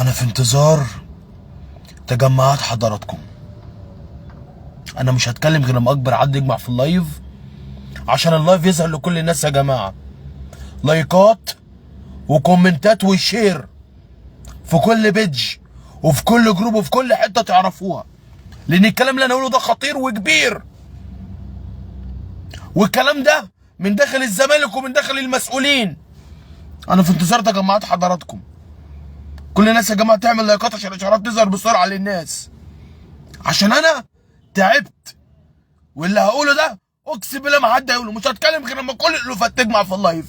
انا في انتظار تجمعات حضراتكم. انا مش هتكلم غير لما اكبر عدد يجمع في اللايف، عشان اللايف يظهر لكل الناس. يا جماعه لايكات وكومنتات وشير في كل بيدج وفي كل جروب وفي كل حته تعرفوها، لان الكلام اللي انا اقوله ده خطير وكبير، والكلام ده من داخل الزمالك ومن داخل المسؤولين. انا في انتظار تجمعات حضراتكم. كل الناس يا جماعه تعمل لايكات عشان الاشعارات تظهر بسرعه للناس، عشان انا تعبت. واللي هقوله ده اقسم بالله ما حد هيقوله. مش هتكلم غير لما كل الالوفات تجمع في اللايف.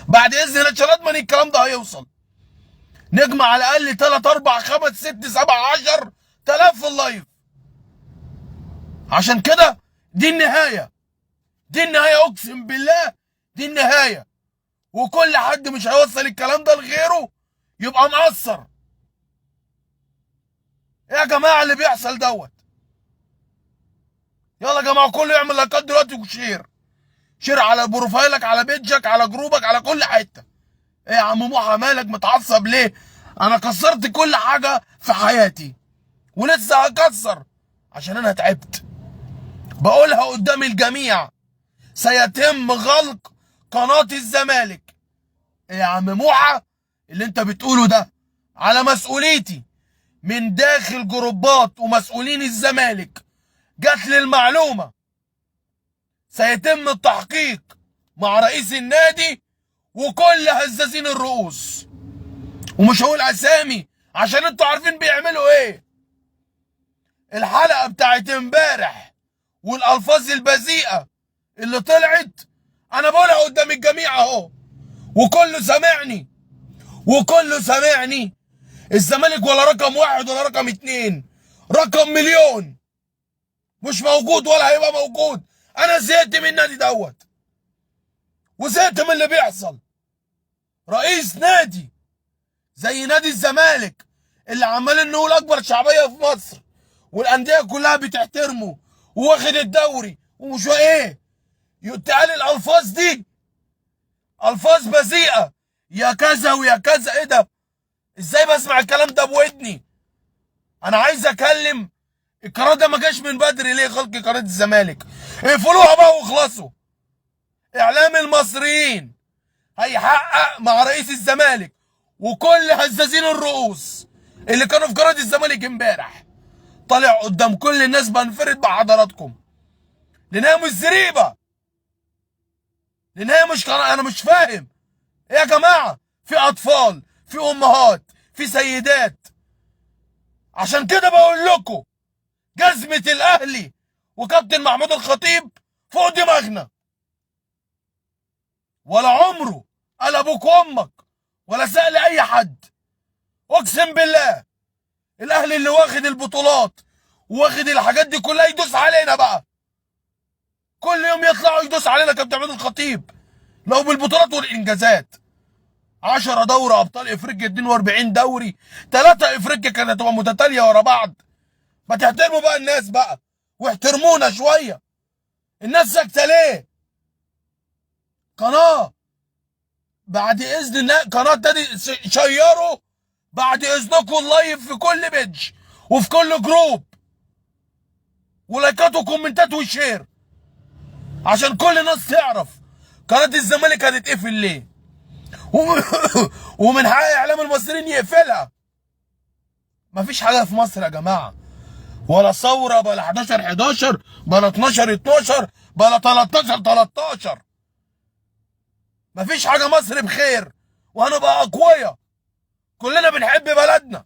بعد اذن الله عشان اضمن الكلام ده هيوصل، نجمع على الاقل 3 4 5 6 7 10 آلاف في اللايف. عشان كده دي النهايه، دي النهايه، اقسم بالله دي النهايه. وكل حد مش هيوصل الكلام ده لغيره يبقى مقصر. ايه يا جماعه اللي بيحصل دوت؟ يلا يا جماعه كله يعمل لايكات دلوقتي وشير، شير على بروفايلك، على بيجك، على جروبك، على كل حته. ايه يا عم موحى مالك متعصب ليه؟ انا كسرت كل حاجه في حياتي ولسه هكسر عشان انا تعبت. بقولها قدام الجميع، سيتم غلق قناه الزمالك. ايه يا عم موحى اللي انت بتقوله ده على مسؤوليتي. من داخل جروبات ومسؤولين الزمالك جات لي المعلومه سيتم التحقيق مع رئيس النادي وكل هزازين الرؤوس، ومش هقول اسامي عشان انتوا عارفين بيعملوا ايه. الحلقه بتاعت امبارح والالفاظ البذيئه اللي طلعت انا بقولها قدام الجميع اهو، وكله سامعني وكله سامعني. الزمالك ولا رقم 1 ولا رقم 2، رقم مليون مش موجود ولا هيبقى موجود. انا زهقت من النادي دوت وزهقت من اللي بيحصل. رئيس نادي زي نادي الزمالك اللي عمالين نقول اكبر شعبيه في مصر والانديه كلها بتحترمه وواخد الدوري ومش ايه، يتقال الالفاظ دي الفاظ بذيئه، يا كذا ويا كذا. ايه ده؟ ازاي بسمع الكلام ده بودني؟ انا عايز اكلم القرار ده ما جاش من بدري ليه؟ خلق قناه الزمالك اقفلوها بقى واخلصوا. اعلام المصريين هيحقق مع رئيس الزمالك وكل هزازين الرؤوس اللي كانوا في قناه الزمالك امبارح. طالع قدام كل الناس بنفرد مع حضراتكم لانها مش زريبه، لانها مش قناه. انا مش فاهم ايه يا جماعه؟ في اطفال، في امهات، في سيدات. عشان كده بقول لكم جزمه الاهلي وكابتن محمود الخطيب فوق دماغنا. ولا عمره قال ابوك وامك ولا سأل اي حد. اقسم بالله الاهلي اللي واخد البطولات واخد الحاجات دي كلها يدوس علينا بقى. كل يوم يطلعوا يدوس علينا كابتن محمود الخطيب لو بالبطولات والانجازات. 10 دوري ابطال افريقيا، 42 دوري، 3 افريقيا كانت هتبقى متتاليه ورا بعض. ما تحترموا بقى الناس بقى واحترمونا شويه. الناس ساكته ليه؟ قناه بعد اذن الله، قناه نادي شيروا بعد اذنكم اللايف في كل بيدج وفي كل جروب، ولايكات وكومنتات وشير، عشان كل الناس تعرف قناه الزمالك هتتقفل ليه. ومن حق اعلام المصريين يقفلها. مفيش حاجه في مصر يا جماعه، ولا ثوره بلا 11 بلا 12 بلا 13. مفيش حاجه. مصر بخير وهنبقى اقوياء. كلنا بنحب بلدنا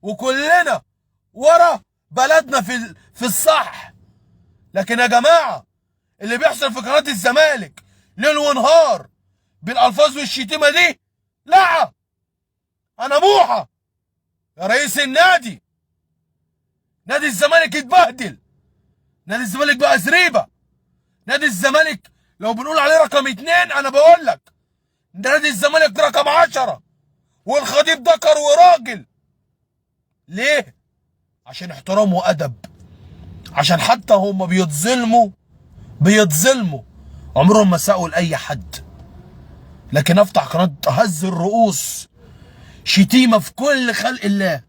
وكلنا ورا بلدنا في الصح. لكن يا جماعه اللي بيحصل في قناه الزمالك ليل ونهار بالالفاظ والشتيمه دي، لا. انا موحى يا رئيس النادي، نادي الزمالك اتبهدل. نادي الزمالك بقى زريبه. نادي الزمالك لو بنقول عليه رقم 2 انا بقول لك نادي الزمالك رقم 10. والخطيب ذكر وراجل. ليه؟ عشان احترام وادب. عشان حتى هم بيتظلموا عمرهم ما ساءوا لاي حد. لكن افتح قناه هز الرؤوس شتيمه في كل خلق الله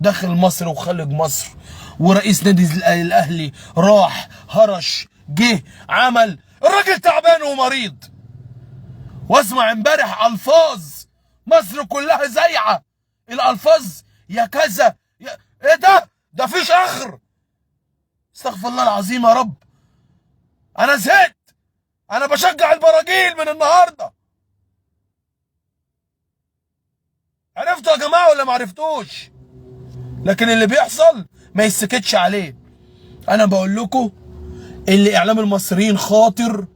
داخل مصر وخارج مصر. ورئيس نادي الاهلي راح هرش جه عمل، الراجل تعبان ومريض. واسمع امبارح الفاظ مصر كلها زيعه، الالفاظ يا كذا يا ايه ده فيش اخر. استغفر الله العظيم يا رب. انا زهقت، انا بشجع البراجيل من النهارده. عرفتوا يا جماعه ولا ما عرفتوش؟ لكن اللي بيحصل ما يسكتش عليه. انا بقول لكم اللي اعلام المصريين خاطر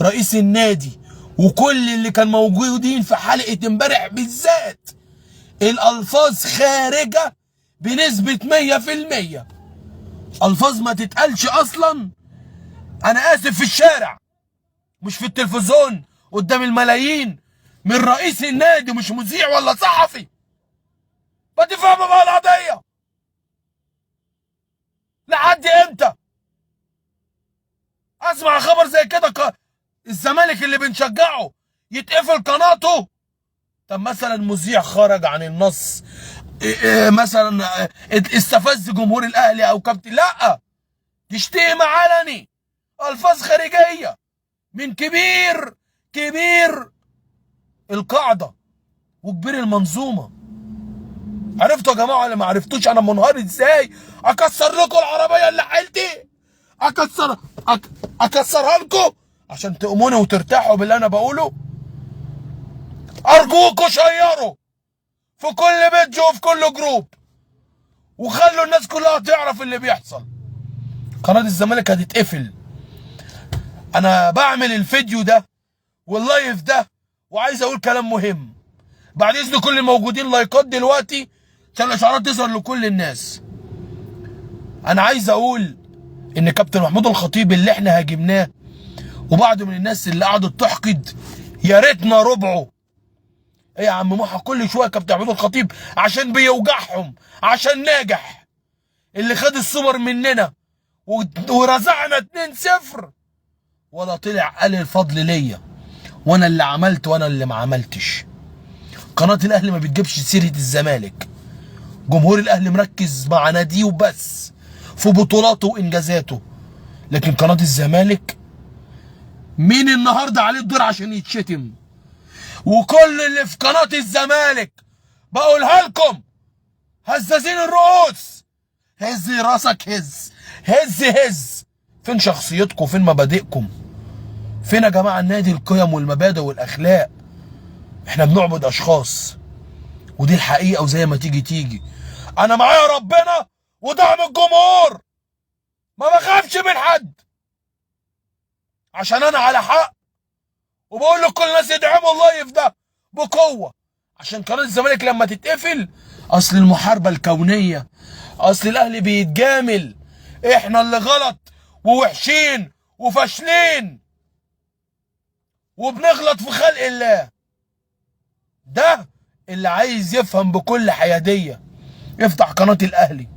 رئيس النادي وكل اللي كان موجودين في حلقه امبارح بالذات، الالفاظ خارجه بنسبه 100%. الفاظ ما تتقالش اصلا. انا اسف، في الشارع مش في التلفزيون قدام الملايين، من رئيس النادي، مش مذيع ولا صحفي. ما تفهموا بقى القضيه لحد امتى؟ اسمع خبر زي كده الزمالك اللي بنشجعه يتقفل قناته. طب مثلا مذيع خرج عن النص، مثلا استفز جمهور الاهلي او كابتن، لا، تشتيم علني، الفاظ خارجيه من كبير القاعده وكبير المنظومه. عرفتوا يا جماعه ولا ما عرفتوش انا منهار ازاي؟ اكسر لكم العربيه اللي حيلتي، اكسرها لكم عشان تؤمنوا وترتاحوا باللي انا بقوله. ارجوكوا شيروا في كل بيت وفي كل جروب وخلوا الناس كلها تعرف اللي بيحصل. قناه الزمالك هتتقفل. انا بعمل الفيديو ده واللايف ده وعايز اقول كلام مهم. بعد اذن كل الموجودين لايكات دلوقتي عشان الاشعارات تظهر لكل الناس. انا عايز اقول ان كابتن محمود الخطيب اللي احنا هاجمناه وبعض من الناس اللي قعدت تحقد، يا ريتنا ربعه. ايه يا عم محا كل شويه كابتن محمود الخطيب عشان بيوجعهم، عشان ناجح اللي خد السوبر مننا ورزعنا 2-0، ولا طلع قال الفضل ليا وانا اللي عملت وانا اللي ما عملتش. قناه الاهلي ما بتجيبش سيره الزمالك. جمهور الاهلي مركز مع ناديه وبس في بطولاته وانجازاته. لكن قناه الزمالك مين النهارده عليه الدور عشان يتشتم؟ وكل اللي في قناه الزمالك بقولها لكم هزازين الرؤوس. هز راسك، هز. فين شخصيتكم؟ فين مبادئكم؟ فين يا جماعه النادي القيم والمبادئ والاخلاق؟ احنا بنعبد اشخاص ودي الحقيقه، وزي ما تيجي. انا معايا ربنا ودعم الجمهور، ما بخافش من حد عشان انا على حق. وبقول لكل الناس يدعموا اللايف ده بقوه عشان قناه الزمالك لما تتقفل. اصل المحاربه الكونيه، اصل الاهلي بيتجامل، احنا اللي غلط ووحشين وفاشلين وبنغلط في خلق الله. ده اللي عايز يفهم بكل حياديه يفتح قناه الاهلي،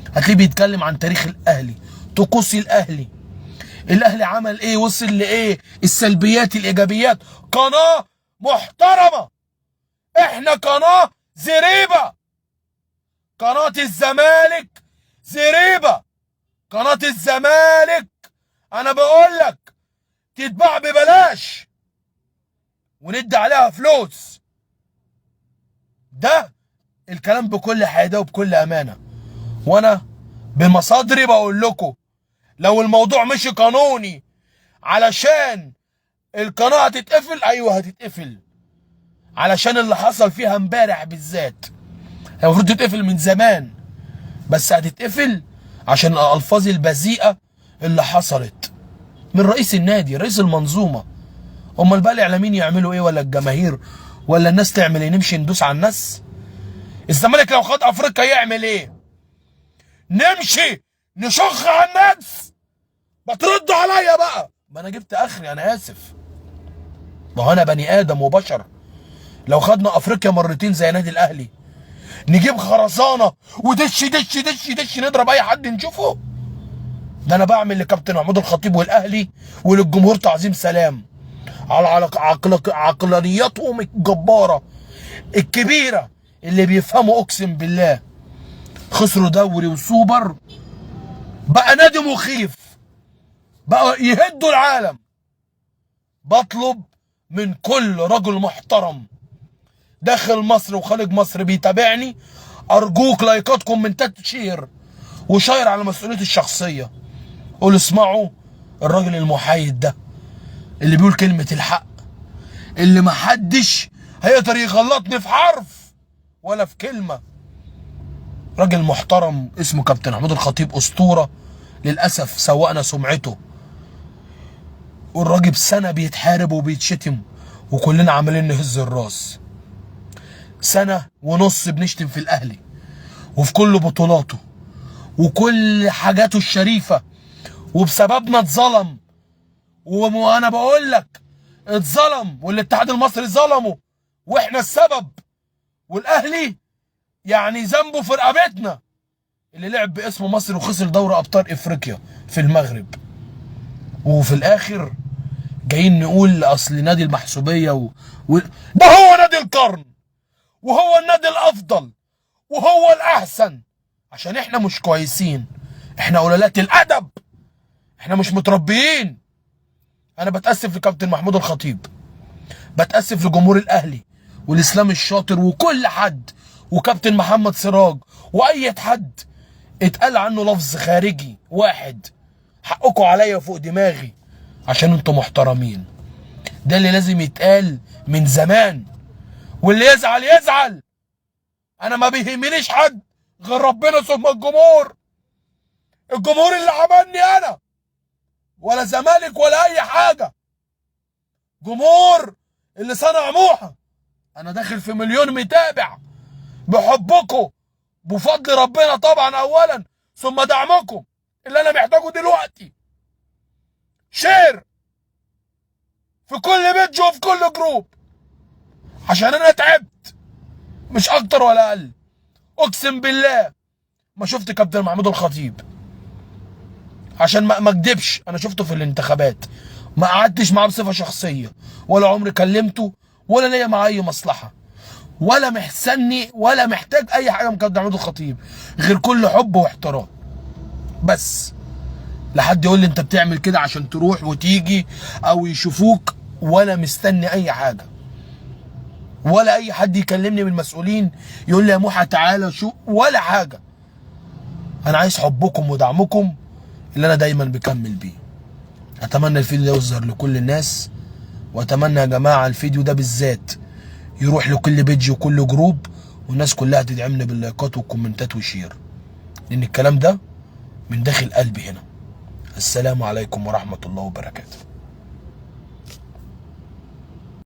هتلاقيه بيتكلم عن تاريخ الاهلي، طقوس الاهلي عمل ايه، وصل لايه، السلبيات الايجابيات. قناه محترمه، احنا قناه زريبه. قناه الزمالك زريبه. قناه الزمالك انا بقول لك تتباع ببلاش وندي عليها فلوس. ده الكلام بكل حياديه وبكل امانه، وانا بمصادري بقول لكم لو الموضوع مش قانوني علشان القناه هتتقفل، ايوه هتتقفل، علشان اللي حصل فيها امبارح بالذات. هي المفروض تتقفل من زمان، بس هتتقفل عشان الالفاظ البذيئه اللي حصلت من رئيس النادي، رئيس المنظومه. امال بقى الاعلاميين يعملوا ايه، ولا الجماهير، ولا الناس تعمل ايه؟ نمشي ندوس على الناس؟ الزمالك لو خد افريقيا يعمل ايه؟ نمشي نشخ على الناس؟ ما تردوا عليا بقى، ما انا جبت اخري، انا اسف. ما هو انا بني ادم وبشر. لو خدنا افريقيا مرتين زي نادي الاهلي نجيب خرسانه ودش دش دش دش نضرب اي حد نشوفه؟ ده انا بعمل لكابتن محمود الخطيب والاهلي وللجمهور تعظيم سلام على عقلانياتهم الجباره الكبيره اللي بيفهموا اقسم بالله خسروا دوري وسوبر، بقى نادي مخيف، بقى يهدوا العالم. بطلب من كل رجل محترم داخل مصر وخارج مصر بيتابعني، ارجوك لايكات كومنتات شير وشير على مسؤوليتي الشخصيه. قول اسمعوا الراجل المحايد ده اللي بيقول كلمه الحق، اللي محدش هيقدر يغلطني في حرف ولا في كلمه. راجل محترم اسمه كابتن محمود الخطيب، اسطوره. للاسف سوقنا سمعته، والراجل سنه بيتحارب وبيتشتم وكلنا عمالين نهز الراس. سنه ونص بنشتم في الاهلي وفي كل بطولاته وكل حاجاته الشريفه، وبسببنا اتظلم. وانا بقول لك اتظلم، والاتحاد المصري ظلمه واحنا السبب، والاهلي يعني ذنبه في رقبتنا اللي لعب باسم مصر وخسر دوري ابطال افريقيا في المغرب. وفي الاخر جايين نقول اصل نادي المحسوبيه ده هو نادي القرن، وهو النادي الافضل وهو الاحسن، عشان احنا مش كويسين، احنا قلالات الادب، احنا مش متربيين. انا بتاسف لكابتن محمود الخطيب، بتاسف لجمهور الاهلي والاسلام الشاطر وكل حد، وكابتن محمد سراج، واي حد اتقال عنه لفظ خارجي واحد. حقكم عليا فوق دماغي عشان انتوا محترمين. ده اللي لازم يتقال من زمان، واللي يزعل يزعل. انا ما بيهمنيش حد غير ربنا ثم الجمهور. الجمهور اللي عملني انا، ولا زمالك ولا اي حاجه. جمهور اللي صنع موحى. انا داخل في 1,000,000 متابع بحبكم، بفضل ربنا طبعا اولا، ثم دعمكم اللي انا محتاجه دلوقتي. شير في كل بيج وفي كل جروب، عشان انا تعبت مش اكتر ولا اقل. اقسم بالله ما شفت كابتن محمود الخطيب، عشان ما اكدبش، انا شفته في الانتخابات، ما قعدتش معاه بصفه شخصيه، ولا عمري كلمته، ولا ليا معاه اي مصلحه، ولا محسني ولا محتاج اي حاجه من كابتن محمود الخطيب غير كل حب واحترام. بس لحد يقول لي انت بتعمل كده عشان تروح وتيجي او يشوفوك، ولا مستني اي حاجه، ولا اي حد يكلمني من المسؤولين يقول لي يا موحى تعالى شو، ولا حاجه. انا عايز حبكم ودعمكم اللي انا دايما بكمل بيه. اتمنى الفيديو ده يظهر لكل الناس، واتمنى يا جماعه الفيديو ده بالذات يروح لكل بيج وكل جروب، والناس كلها تدعمني باللايكات والكومنتات والشير، لان الكلام ده من داخل قلبي هنا. السلام عليكم ورحمه الله وبركاته.